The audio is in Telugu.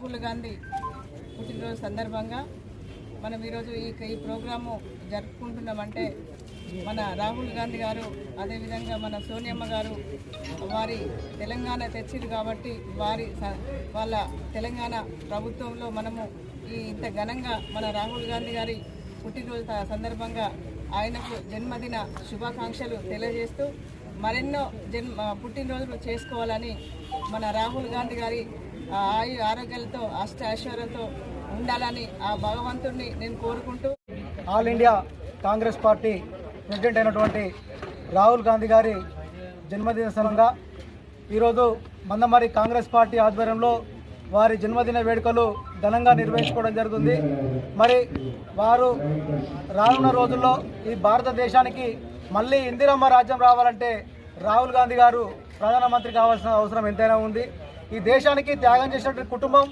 రాహుల్ గాంధీ పుట్టినరోజు సందర్భంగా మనం ఈరోజు ఈ ప్రోగ్రాము జరుపుకుంటున్నామంటే మన రాహుల్ గాంధీ గారు అదేవిధంగా మన సోనియమ్మ గారు వారి తెలంగాణ తెచ్చిరు కాబట్టి వాళ్ళ తెలంగాణ ప్రభుత్వంలో మనము ఇంత ఘనంగా మన రాహుల్ గాంధీ గారి పుట్టినరోజు సందర్భంగా ఆయనకు జన్మదిన శుభాకాంక్షలు తెలియజేస్తూ మరెన్నో పుట్టినరోజులు చేసుకోవాలని మన రాహుల్ గాంధీ గారి ఆరోగ్యాలతో ఐశ్వర్యాలతో ఉండాలని ఆ భగవంతుడిని నేను కోరుకుంటూ all India Congress party president అయినటువంటి రాహుల్ గాంధీ గారి జన్మదిన సందర్భంగా ఈరోజు మందమరి కాంగ్రెస్ పార్టీ ఆధ్వర్యంలో వారి జన్మదిన వేడుకలు ఘనంగా నిర్వహించుకోవడం జరుగుతుంది. మరి వారు రానున్న రోజుల్లో ఈ భారతదేశానికి మళ్ళీ ఇందిరమ్మ రాజ్యం రావాలంటే రాహుల్ గాంధీ గారు ప్రధానమంత్రి కావాల్సిన అవసరం ఎంతైనా ఉంది. ఈ దేశానికి త్యాగం చేసినటువంటి కుటుంబం